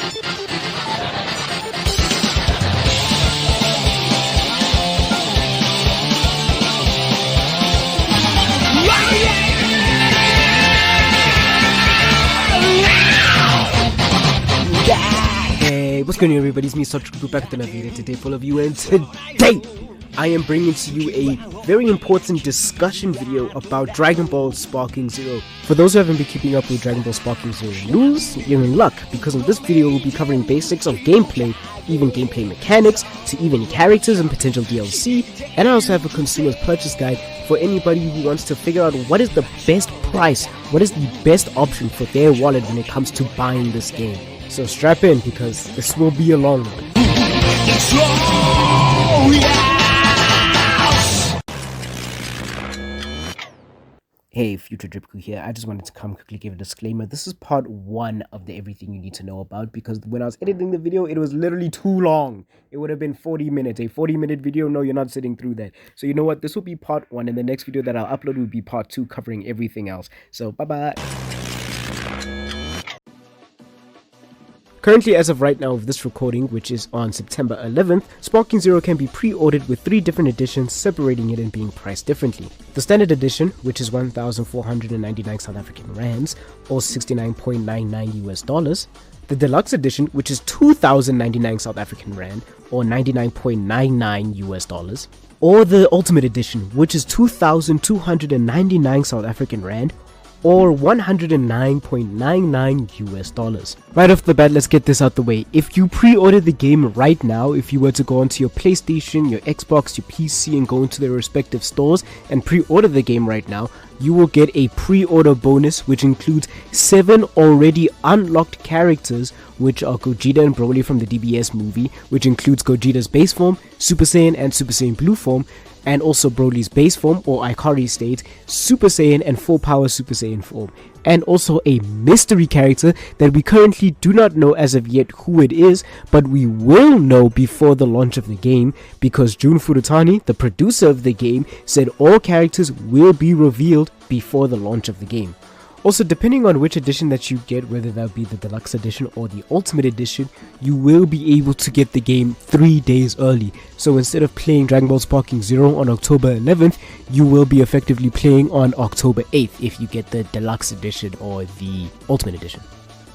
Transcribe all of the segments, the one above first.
Hey, what's going on everybody, it's me Sotriku back with another video today full of you, and today I am bringing to you a very important discussion video about Dragon Ball Sparking Zero. For those who haven't been keeping up with Dragon Ball Sparking Zero news, you're in luck, because in this video we'll be covering basics of gameplay, even gameplay mechanics, to even characters and potential DLC, and I also have a consumer's purchase guide for anybody who wants to figure out what is the best price, what is the best option for their wallet when it comes to buying this game. So strap in, because this will be a long one. Hey, Future Dripku here. I just wanted to come quickly give a disclaimer. This is part 1 of the everything you need to know about, because when I was editing the video, it was literally too long. It would have been 40 minutes. A 40-minute video, no, you're not sitting through that. So you know what? This will be part 1, and the next video that I'll upload will be part 2, covering everything else. So bye-bye. Currently, as of right now of this recording, which is on September 11th, Sparking Zero can be pre-ordered with 3 different editions, separating it and being priced differently. The standard edition, which is 1,499 South African rands, or $69.99 US. The deluxe edition, which is 2,099 South African rand, or $99.99 US. Or the ultimate edition, which is 2,299 South African rand, or $109.99 US. Right off the bat, let's get this out the way. If you pre-order the game right now, if you were to go onto your PlayStation, your Xbox, your PC, and go into their respective stores and pre-order the game right now, you will get a pre-order bonus which includes 7 already unlocked characters, which are Gogeta and Broly from the DBS movie, which includes Gogeta's base form, Super Saiyan and Super Saiyan Blue form, and also Broly's base form or Ikari state, Super Saiyan and full power Super Saiyan form, and also a mystery character that we currently do not know as of yet who it is, but we will know before the launch of the game, because Jun Furutani, the producer of the game, said all characters will be revealed before the launch of the game. Also, depending on which edition that you get, whether that be the deluxe edition or the ultimate edition, you will be able to get the game 3 days early. So instead of playing Dragon Ball Sparking Zero on October 11th, you will be effectively playing on October 8th if you get the deluxe edition or the ultimate edition.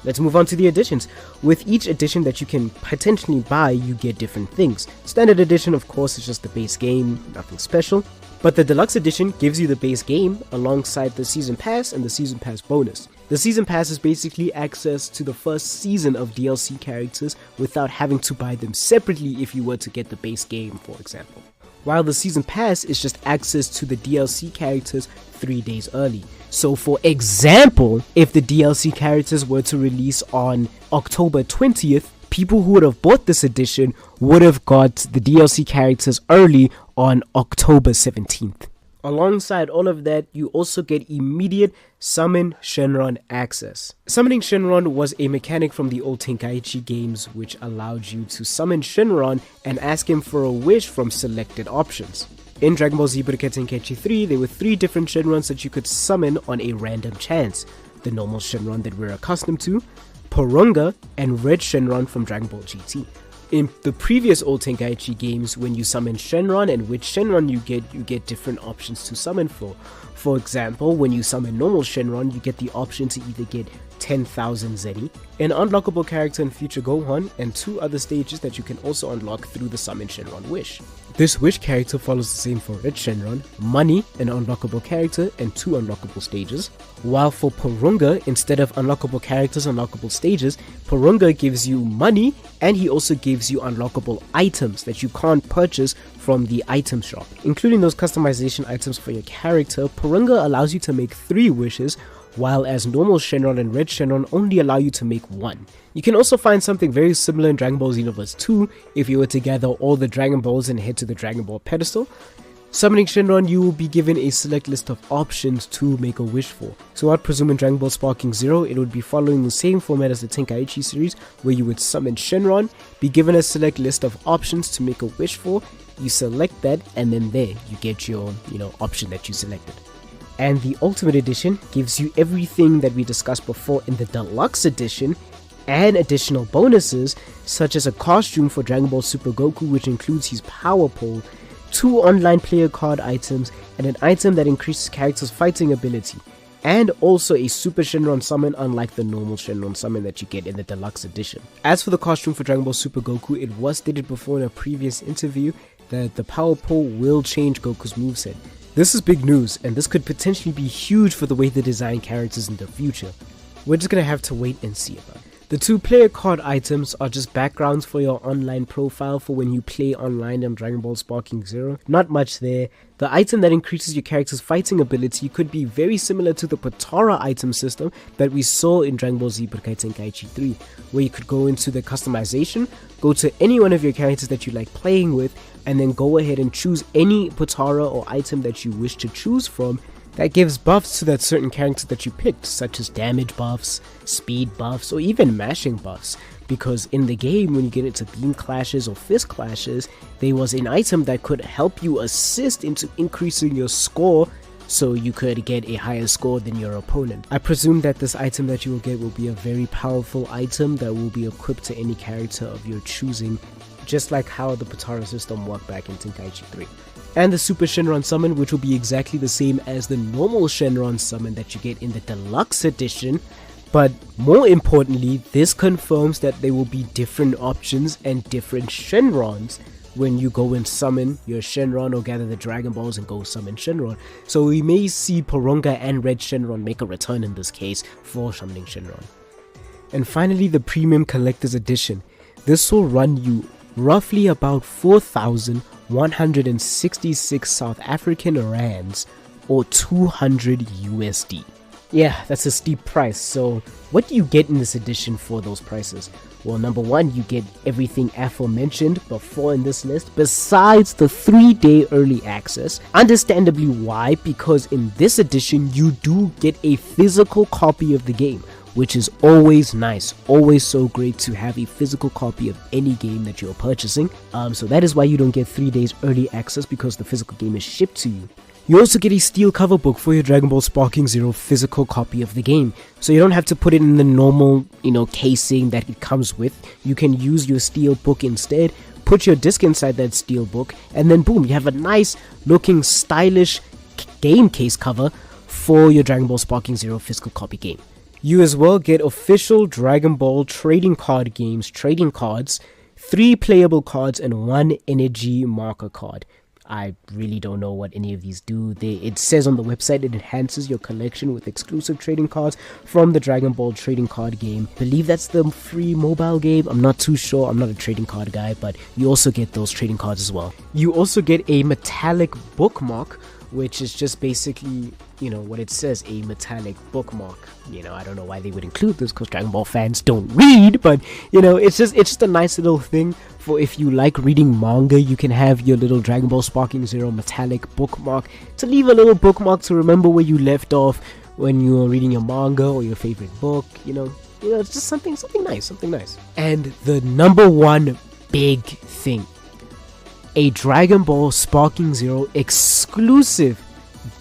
Let's move on to the editions. With each edition that you can potentially buy, you get different things. Standard edition, of course, is just the base game, nothing special. But the deluxe edition gives you the base game alongside the season pass and the season pass bonus. The season pass is basically access to the first season of DLC characters without having to buy them separately if you were to get the base game, for example. While the season pass is just access to the DLC characters 3 days early. So for example, if the DLC characters were to release on October 20th, people who would have bought this edition would have got the DLC characters early on October 17th. Alongside all of that, you also get immediate Summon Shenron access. Summoning Shenron was a mechanic from the old Tenkaichi games which allowed you to summon Shenron and ask him for a wish from selected options. In Dragon Ball Z Budokai Tenkaichi 3, there were 3 different Shenrons that you could summon on a random chance. The normal Shenron that we're accustomed to, Porunga, and Red Shenron from Dragon Ball GT. In the previous old Tenkaichi games, when you summon Shenron and which Shenron you get different options to summon for. For example, when you summon normal Shenron, you get the option to either get 10,000 Zeni, an unlockable character in Future Gohan, and 2 other stages that you can also unlock through the Summon Shenron wish. This wish character follows the same for Red Shenron, Money, an unlockable character, and 2 unlockable stages. While for Porunga, instead of unlockable characters, unlockable stages, Porunga gives you money, and he also gives you unlockable items that you can't purchase from the item shop. Including those customization items for your character, Porunga allows you to make 3 wishes, while as normal Shenron and Red Shenron only allow you to make 1. You can also find something very similar in Dragon Ball Xenoverse 2 if you were to gather all the Dragon Balls and head to the Dragon Ball pedestal. Summoning Shenron, you will be given a select list of options to make a wish for. So I'd presume in Dragon Ball Sparking Zero, it would be following the same format as the Tenkaichi series, where you would summon Shenron, be given a select list of options to make a wish for, you select that, and then there you get your, option that you selected. And the Ultimate Edition gives you everything that we discussed before in the Deluxe Edition, and additional bonuses such as a costume for Dragon Ball Super Goku, which includes his power pole, 2 online player card items, and an item that increases character's fighting ability, and also a Super Shenron summon unlike the normal Shenron summon that you get in the deluxe edition. As for the costume for Dragon Ball Super Goku, it was stated before in a previous interview that the power pole will change Goku's moveset. This is big news, and this could potentially be huge for the way they design characters in the future. We're just gonna have to wait and see about it. The 2 player card items are just backgrounds for your online profile for when you play online on Dragon Ball Sparking Zero. Not much there. The item that increases your character's fighting ability could be very similar to the Potara item system that we saw in Dragon Ball Z Budokai Tenkaichi 3, where you could go into the customization, go to any one of your characters that you like playing with, and then go ahead and choose any Potara or item that you wish to choose from that gives buffs to that certain character that you picked, such as damage buffs, speed buffs, or even mashing buffs. Because in the game, when you get into beam clashes or fist clashes, there was an item that could help you assist into increasing your score so you could get a higher score than your opponent. I presume that this item that you will get will be a very powerful item that will be equipped to any character of your choosing, just like how the Potara system worked back in Tenkaichi 3. And the Super Shenron summon, which will be exactly the same as the normal Shenron summon that you get in the deluxe edition. But more importantly, this confirms that there will be different options and different Shenrons when you go and summon your Shenron or gather the Dragon Balls and go summon Shenron. So we may see Porunga and Red Shenron make a return in this case for summoning Shenron. And finally, the Premium Collector's Edition. This will run you roughly about 4,166 South African rands or 200 USD. Yeah, that's a steep price. So what do you get in this edition for those prices? Well, number one, you get everything aforementioned before in this list, besides the 3-day early access. Understandably why, because in this edition, you do get a physical copy of the game, which is always nice, always so great to have a physical copy of any game that you're purchasing. So that is why you don't get 3 days early access, because the physical game is shipped to you. You also get a steel cover book for your Dragon Ball Sparking Zero physical copy of the game, so you don't have to put it in the normal, casing that it comes with. You can use your steel book instead, put your disc inside that steel book, and then boom, you have a nice looking stylish game case cover for your Dragon Ball Sparking Zero physical copy game. You as well get official Dragon Ball trading card games, trading cards, 3 playable cards, and 1 energy marker card. I really don't know what any of these do. It says on the website it enhances your collection with exclusive trading cards from the Dragon Ball trading card game. I believe that's the free mobile game. I'm not too sure. I'm not a trading card guy, but you also get those trading cards as well. You also get a metallic bookmark, which is just basically, what it says, a metallic bookmark. I don't know why they would include this, because Dragon Ball fans don't read, but, it's just a nice little thing for if you like reading manga. You can have your little Dragon Ball Sparking Zero metallic bookmark to leave a little bookmark to remember where you left off when you were reading your manga or your favorite book, it's just something nice. And the number one big thing, a Dragon Ball Sparking Zero exclusive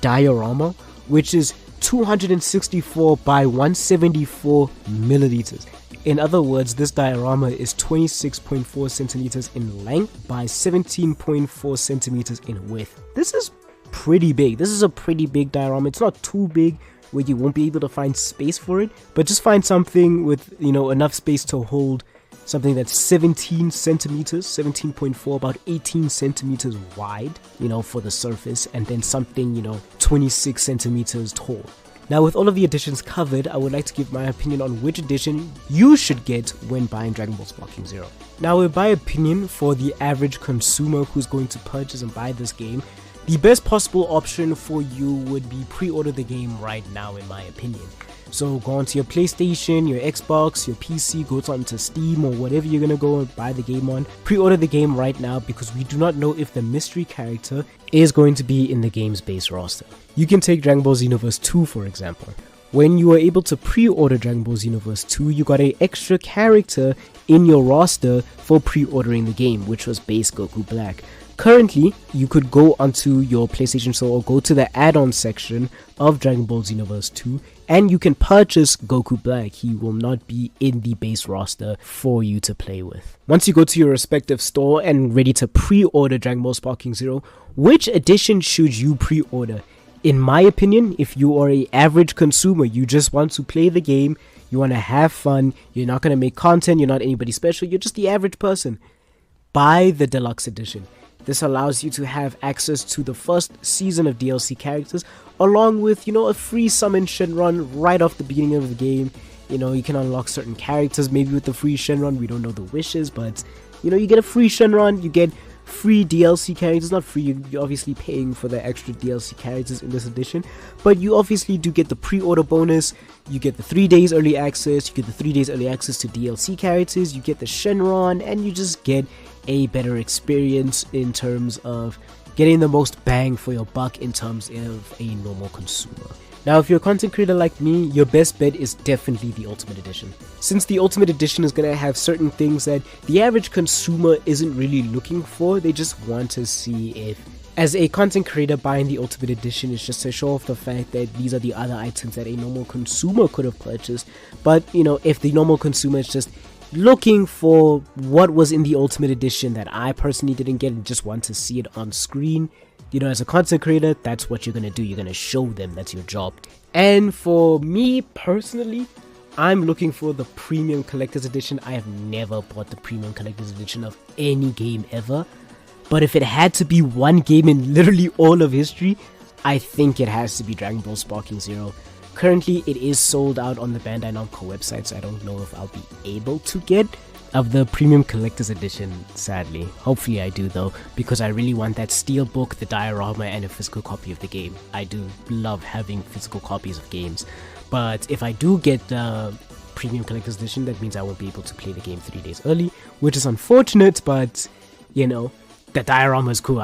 diorama, which is 264 by 174 milliliters. In other words, this diorama is 26.4 centimeters in length by 17.4 centimeters in width. This is pretty big. This is a pretty big diorama. It's not too big where you won't be able to find space for it, but just find something with, enough space to hold something that's 17 centimeters, 17.4, about 18 centimeters wide, for the surface, and then something, 26 centimeters tall. Now, with all of the editions covered, I would like to give my opinion on which edition you should get when buying Dragon Ball Sparking Zero. Now, in my opinion, for the average consumer who's going to purchase and buy this game, the best possible option for you would be pre-order the game right now, in my opinion. So go onto your PlayStation, your Xbox, your PC, go onto Steam or whatever you're gonna go and buy the game on. Pre-order the game right now, because we do not know if the mystery character is going to be in the game's base roster. You can take Dragon Ball Xenoverse 2 for example. When you were able to pre-order Dragon Ball Xenoverse 2, you got an extra character in your roster for pre-ordering the game, which was base Goku Black. Currently, you could go onto your PlayStation Store or go to the add-on section of Dragon Ball Xenoverse 2 And you can purchase Goku Black. He will not be in the base roster for you to play with. Once you go to your respective store and ready to pre-order Dragon Ball Sparking Zero, which edition should you pre-order? In my opinion, if you are an average consumer, you just want to play the game, you want to have fun, you're not going to make content, you're not anybody special, you're just the average person, buy the deluxe edition. This allows you to have access to the first season of DLC characters, along with, a free summon Shenron right off the beginning of the game. You can unlock certain characters, maybe with the free Shenron, we don't know the wishes, but, you get a free Shenron, you get free DLC characters. Not free, you're obviously paying for the extra DLC characters in this edition, but you obviously do get the pre-order bonus, you get the 3 days early access, you get the 3 days early access to DLC characters, you get the Shenron, and you just get a better experience in terms of getting the most bang for your buck in terms of a normal consumer. Now, if you're a content creator like me, your best bet is definitely the Ultimate Edition. Since the Ultimate Edition is going to have certain things that the average consumer isn't really looking for, they just want to see if... As a content creator, buying the Ultimate Edition is just to show off the fact that these are the other items that a normal consumer could have purchased. But, if the normal consumer is just looking for what was in the Ultimate Edition that I personally didn't get and just want to see it on screen, as a content creator, that's what you're gonna do. You're gonna show them. That's your job. And for me personally, I'm looking for the Premium Collector's Edition. I have never bought the Premium Collector's Edition of any game ever. But if it had to be one game in literally all of history, I think it has to be Dragon Ball Sparking Zero. Currently, it is sold out on the Bandai Namco website, so I don't know if I'll be able to get of the Premium Collector's Edition, sadly. Hopefully I do though, because I really want that steelbook, the diorama, and a physical copy of the game. I do love having physical copies of games. But if I do get the Premium Collector's Edition, that means I won't be able to play the game 3 days early, which is unfortunate, but, the diorama is cool.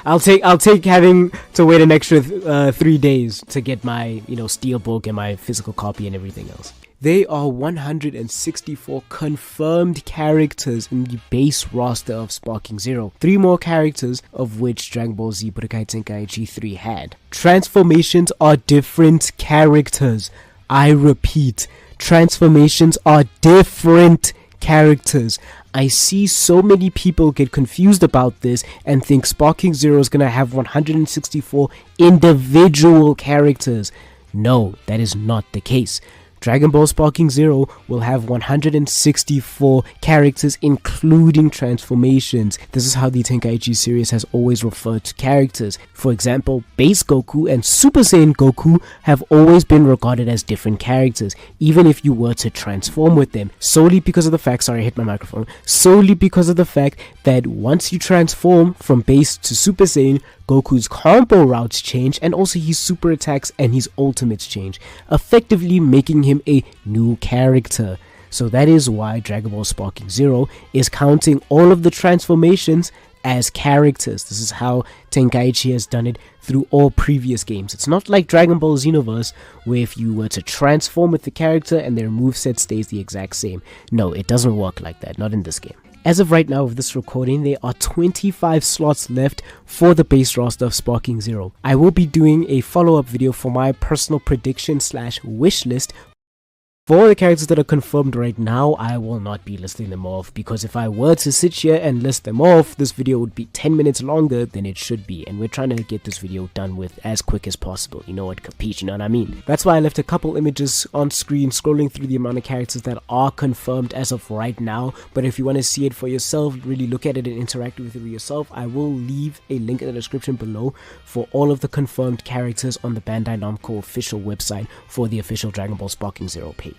I'll take having to wait an extra 3 days to get my, steelbook and my physical copy and everything else. There are 164 confirmed characters in the base roster of Sparking Zero. 3 more characters, of which Dragon Ball Z Budokai Tenkaichi 3 had. Transformations are different characters. I repeat, transformations are different characters. I see so many people get confused about this and think Sparking Zero is gonna have 164 individual characters. No, that is not the case. Dragon Ball Sparking Zero will have 164 characters including transformations. This is how the Tenkaichi series has always referred to characters. For example, Base Goku and Super Saiyan Goku have always been regarded as different characters, even if you were to transform with them, solely because of the fact, solely because of the fact that once you transform from Base to Super Saiyan, Goku's combo routes change and also his super attacks and his ultimates change, effectively making him a new character. So that is why Dragon Ball Sparking Zero is counting all of the transformations as characters. This is how Tenkaichi has done it through all previous games. It's not like Dragon Ball Xenoverse, where if you were to transform with the character and their moveset stays the exact same. No, it doesn't work like that, not in this game. As of right now of this recording, there are 25 slots left for the base roster of Sparking Zero. I will be doing a follow-up video for my personal prediction / wish list. For the characters that are confirmed right now, I will not be listing them off, because if I were to sit here and list them off, this video would be 10 minutes longer than it should be, and we're trying to get this video done with as quick as possible. You know what, capiche, you know what I mean? That's why I left a couple images on screen scrolling through the amount of characters that are confirmed as of right now, but if you want to see it for yourself, really look at it and interact with it yourself, I will leave a link in the description below for all of the confirmed characters on the Bandai Namco official website for the official Dragon Ball Sparking Zero page.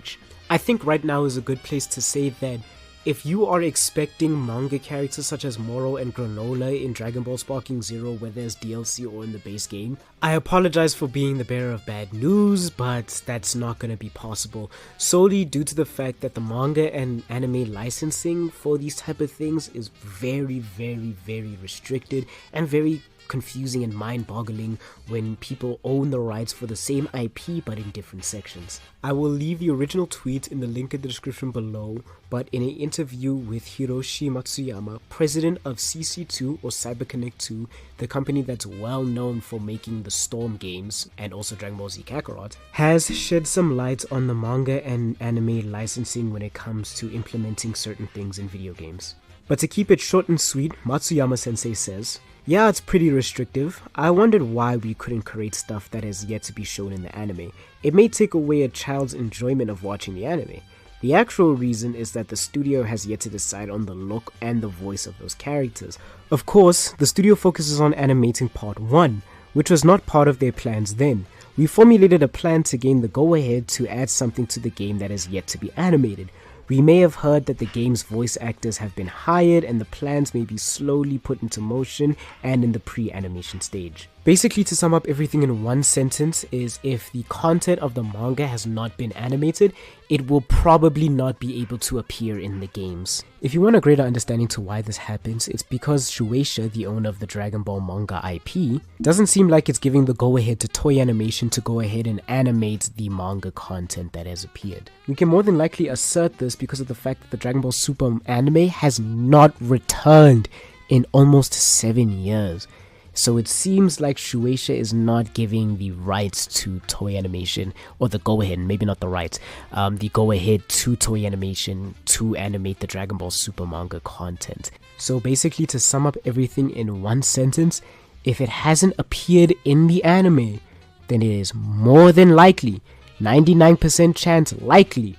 I think right now is a good place to say that if you are expecting manga characters such as Moro and Granola in Dragon Ball Sparking Zero, whether as DLC or in the base game, I apologize for being the bearer of bad news, but that's not going to be possible, solely due to the fact that the manga and anime licensing for these type of things is very, very, very restricted and very confusing and mind-boggling when people own the rights for the same IP but in different sections. I will leave the original tweet in the link in the description below, but in an interview with Hiroshi Matsuyama, president of CC2 or CyberConnect 2, the company that's well known for making the Storm games and also Dragon Ball Z Kakarot, has shed some light on the manga and anime licensing when it comes to implementing certain things in video games. But to keep it short and sweet, Matsuyama sensei says, "Yeah, it's pretty restrictive. I wondered why we couldn't create stuff that has yet to be shown in the anime. It may take away a child's enjoyment of watching the anime. The actual reason is that the studio has yet to decide on the look and the voice of those characters. Of course, the studio focuses on animating part 1, which was not part of their plans then. We formulated a plan to gain the go-ahead to add something to the game that is yet to be animated. We may have heard that the game's voice actors have been hired and the plans may be slowly put into motion and in the pre-animation stage." Basically, to sum up everything in one sentence is, if the content of the manga has not been animated, it will probably not be able to appear in the games. If you want a greater understanding to why this happens, it's because Shueisha, the owner of the Dragon Ball manga IP, doesn't seem like it's giving the go-ahead to Toei Animation to go ahead and animate the manga content that has appeared. We can more than likely assert this because of the fact that the Dragon Ball Super anime has not returned in almost 7 years. So it seems like Shueisha is not giving the rights to Toei Animation, or the go-ahead, maybe not the rights, the go-ahead to Toei Animation to animate the Dragon Ball Super manga content. So basically, to sum up everything in one sentence, if it hasn't appeared in the anime, then it is more than likely, 99% chance likely,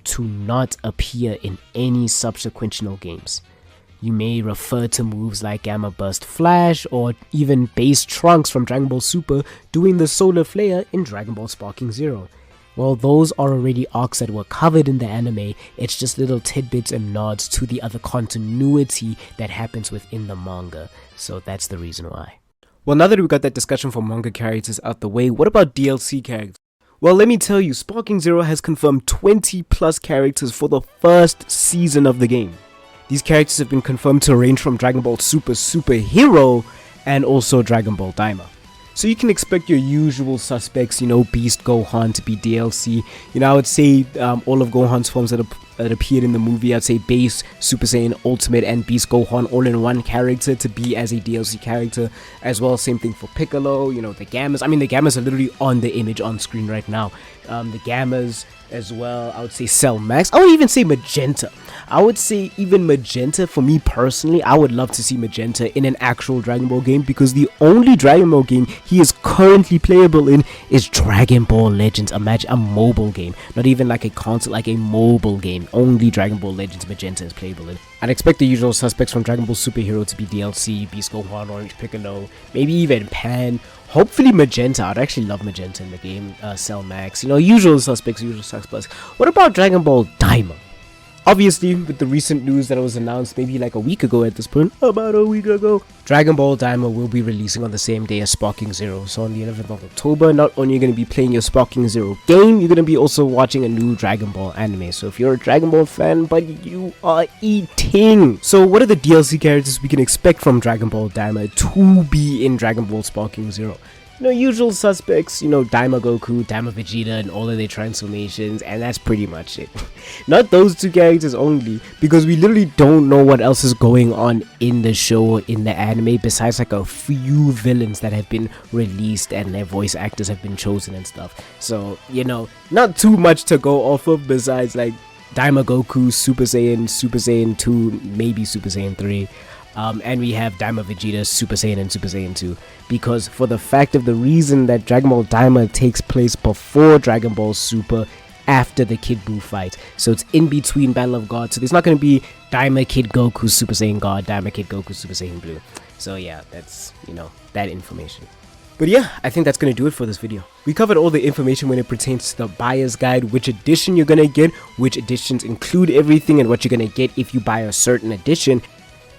to not appear in any subsequent games. You may refer to moves like Gamma Burst Flash or even Base Trunks from Dragon Ball Super doing the Solar Flare in Dragon Ball Sparking Zero. Well, those are already arcs that were covered in the anime, it's just little tidbits and nods to the other continuity that happens within the manga, so that's the reason why. Well, now that we got that discussion for manga characters out the way, what about DLC characters? Well, let me tell you, Sparking Zero has confirmed 20 plus characters for the first season of the game. These characters have been confirmed to range from Dragon Ball Super Super Hero and also Dragon Ball Daima. So you can expect your usual suspects, Beast Gohan to be DLC. I would say all of Gohan's forms that appeared in the movie, I'd say Base, Super Saiyan, Ultimate, and Beast Gohan all in one character to be as a DLC character. As well, same thing for Piccolo, the Gammas. I mean, the Gammas are literally on the image on screen right now. The Gammas as well, I would say Cell Max. I would even say Magenta. I would say even Magenta, for me personally, I would love to see Magenta in an actual Dragon Ball game, because the only Dragon Ball game he is currently playable in is Dragon Ball Legends. Imagine a mobile game, not even like a console, like a mobile game. Only Dragon Ball Legends Magenta is playable in. I'd expect the usual suspects from Dragon Ball Super Hero to be DLC, Beast Gohan, Orange Piccolo, maybe even Pan. Hopefully Magenta. I'd actually love Magenta in the game. Cell Max, usual suspects. What about Dragon Ball Daima? Obviously, with the recent news that was announced maybe like a week ago at this point, about a week ago, Dragon Ball Daima will be releasing on the same day as Sparking Zero. So on the 11th of October, not only are you going to be playing your Sparking Zero game, you're going to be also watching a new Dragon Ball anime. So if you're a Dragon Ball fan, but you are eating. So what are the DLC characters we can expect from Dragon Ball Daima to be in Dragon Ball Sparking Zero? Usual suspects, Daima Goku, Daima Vegeta, and all of their transformations, and that's pretty much it. Not those two characters only, because we literally don't know what else is going on in the show or in the anime, besides like a few villains that have been released and their voice actors have been chosen and stuff. So, not too much to go off of besides like Daima Goku, Super Saiyan 2, maybe Super Saiyan 3. And we have Daima Vegeta, Super Saiyan, and Super Saiyan 2. Because for the fact of the reason that Dragon Ball Daima takes place before Dragon Ball Super, after the Kid Buu fight. So it's in between Battle of Gods. So there's not going to be Daima Kid Goku, Super Saiyan God, Daima Kid Goku, Super Saiyan Blue. So yeah, that's, that information. But yeah, I think that's going to do it for this video. We covered all the information when it pertains to the buyer's guide, which edition you're going to get, which editions include everything, and what you're going to get if you buy a certain edition.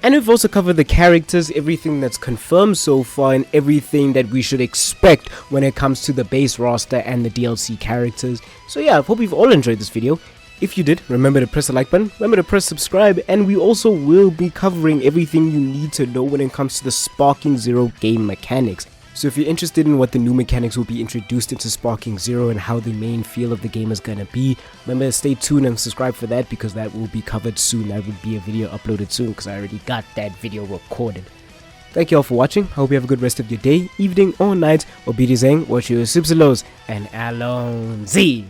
And we've also covered the characters, everything that's confirmed so far, and everything that we should expect when it comes to the base roster and the DLC characters. So yeah, I hope you've all enjoyed this video. If you did, remember to press the like button, remember to press subscribe, and we also will be covering everything you need to know when it comes to the Sparking Zero game mechanics. So if you're interested in what the new mechanics will be introduced into Sparking Zero and how the main feel of the game is gonna be, remember to stay tuned and subscribe for that, because that will be covered soon. That would be a video uploaded soon, because I already got that video recorded. Thank you all for watching. Hope you have a good rest of your day, evening or night, or BDZang, watch your Sipsilos, and Alonzi.